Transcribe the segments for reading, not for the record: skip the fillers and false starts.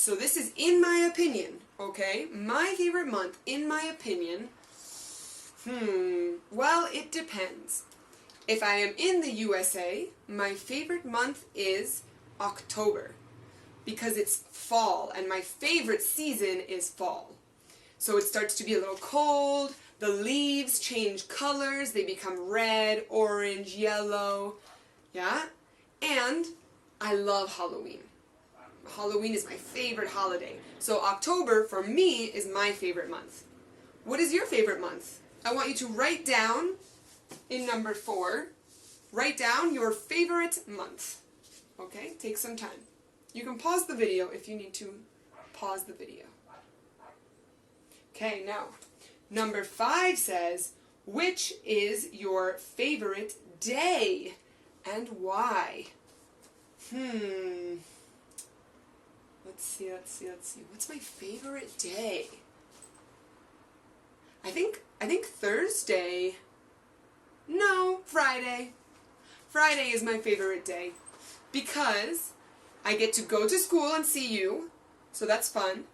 So this is in my opinion, okay? My favorite month, in my opinion, well, it depends. If I am in the USA, my favorite month is October because it's fall and my favorite season is fall. So it starts to be a little cold, the leaves change colors, they become red, orange, yellow, yeah? And I love Halloween. Halloween is my favorite holiday. So October, for me, is my favorite month. What is your favorite month? I want you to write down in number 4, write down your favorite month. Okay, take some time. You can pause the video if you need to pause the video. Okay, now, number 5 says, which is your favorite day and why? Let's see. What's my favorite day? I think Thursday. No, Friday. Friday is my favorite day because I get to go to school and see you, so that's fun.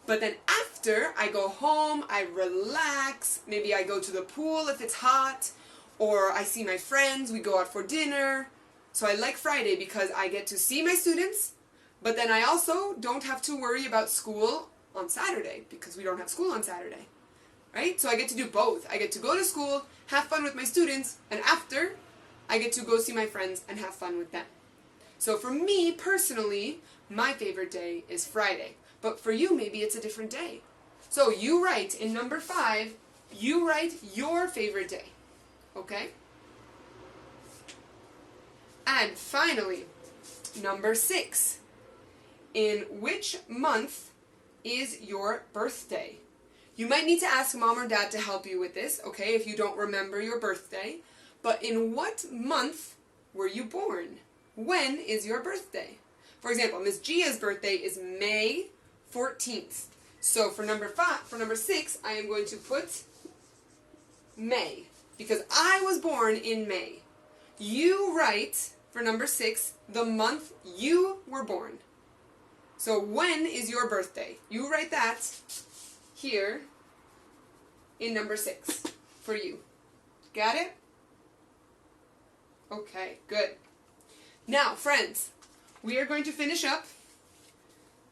But then after, I go home, I relax, maybe I go to the pool if it's hot, or I see my friends, we go out for dinner. So I like Friday because I get to see my students, but then I also don't have to worry about school on Saturday because we don't have school on Saturday, right? So I get to do both. I get to go to school, have fun with my students, and after, I get to go see my friends and have fun with them. So for me, personally, my favorite day is Friday. But for you, maybe it's a different day. So you write in number 5, you write your favorite day. Okay? And finally, number 6. In which month is your birthday? You might need to ask mom or dad to help you with this, okay, if you don't remember your birthday. But in what month were you born? When is your birthday? For example, Miss Gia's birthday is May 14th. So for number 6, I am going to put May because I was born in May. You write for number 6 the month you were born. So when is your birthday? You write that here in number 6 for you. Got it? Okay, good. Now, friends, we are going to finish up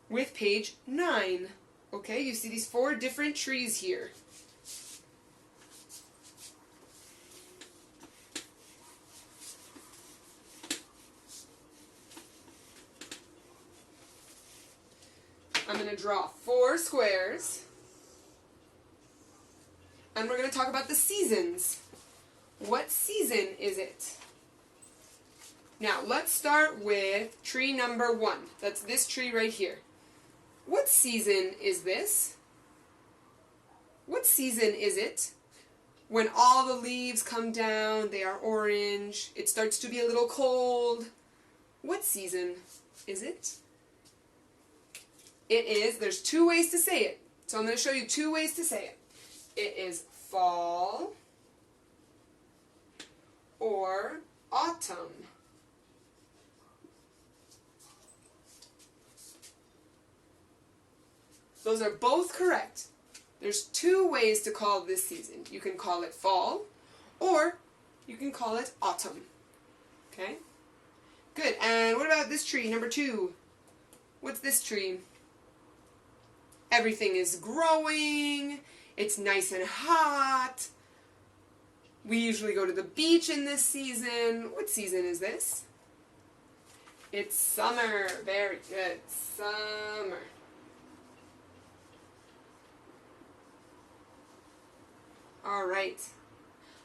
with page 9. Okay, you see these 4 different trees here. I'm going to draw 4 squares. And we're going to talk about the seasons. What season is it? Now, let's start with tree number 1. That's this tree right here. What season is this? What season is it? When all the leaves come down, they are orange, it starts to be a little cold. What season is it? It is, there's 2 ways to say it. So I'm going to show you 2 ways to say it. It is fall or autumn. Those are both correct. There's 2 ways to call this season. You can call it fall, or you can call it autumn. Okay? Good. And what about this tree, number 2? What's this tree? Everything is growing. It's nice and hot. We usually go to the beach in this season. What season is this? It's summer. Very good. Summer. All right,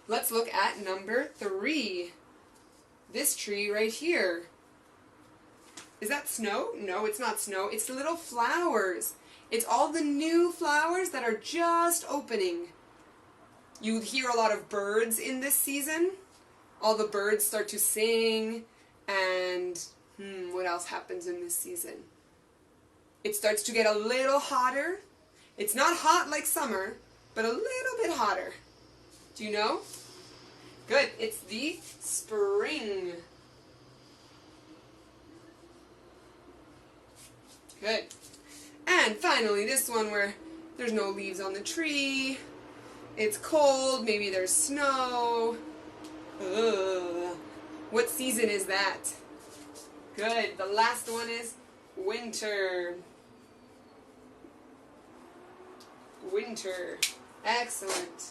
let's look at number 3. This tree right here. Is that snow? No, it's not snow. It's the little flowers. It's all the new flowers that are just opening. You hear a lot of birds in this season. All the birds start to sing. And what else happens in this season? It starts to get a little hotter. It's not hot like summer, but a little bit hotter. Do you know? Good. It's the spring. Good. And finally, this one where there's no leaves on the tree. It's cold, maybe there's snow. Ugh. What season is that? Good. The last one is winter. Winter. Excellent.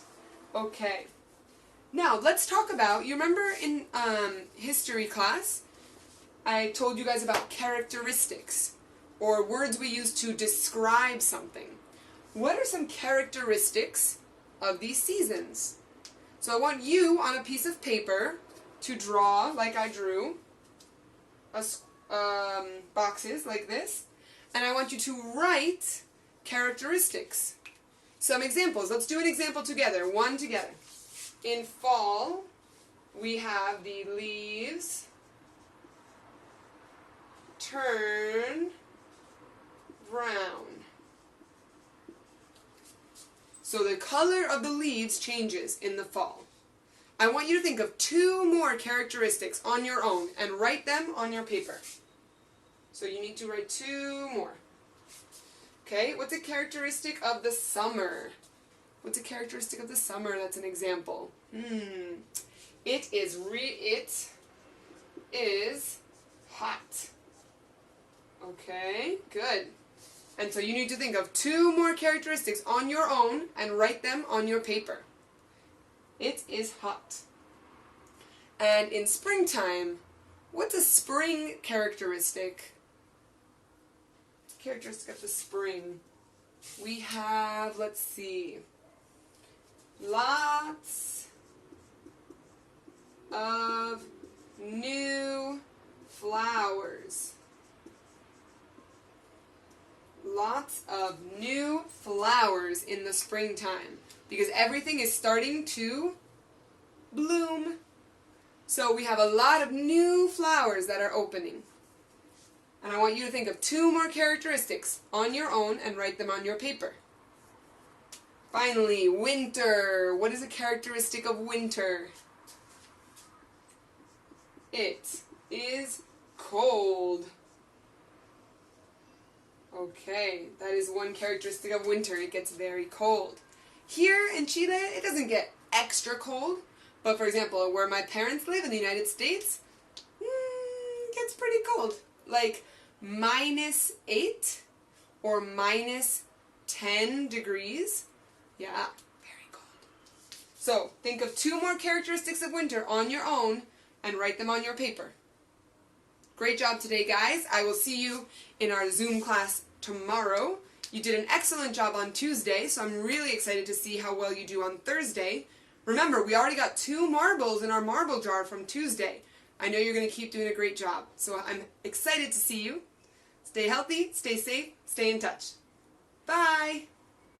Okay. Now, let's talk about, you remember in history class, I told you guys about characteristics, or words we use to describe something. What are some characteristics of these seasons? So I want you on a piece of paper to draw, like I drew, boxes like this, and I want you to write characteristics. Some examples. Let's do an example together. One together. In fall, we have the leaves turn brown. So the color of the leaves changes in the fall. I want you to think of 2 more characteristics on your own and write them on your paper. So you need to write 2 more. Okay, what's a characteristic of the summer? What's a characteristic of the summer that's an example? It is hot. Okay, good. And so you need to think of 2 more characteristics on your own and write them on your paper. It is hot. And in springtime, what's a spring characteristic? What's a characteristic of the spring? We have, let's see, lots of new flowers. Lots of new flowers in the springtime because everything is starting to bloom. So we have a lot of new flowers that are opening. And I want you to think of 2 more characteristics on your own and write them on your paper. Finally, winter. What is a characteristic of winter? It is cold. Okay, that is one characteristic of winter. It gets very cold. Here in Chile, it doesn't get extra cold. But for example, where my parents live in the United States, it gets pretty cold. Like -8 or -10 degrees. Yeah, very cold. So think of 2 more characteristics of winter on your own and write them on your paper. Great job today, guys. I will see you in our Zoom class tomorrow. You did an excellent job on Tuesday, so I'm really excited to see how well you do on Thursday. Remember, we already got 2 marbles in our marble jar from Tuesday. I know you're going to keep doing a great job, so I'm excited to see you. Stay healthy, stay safe, stay in touch. Bye!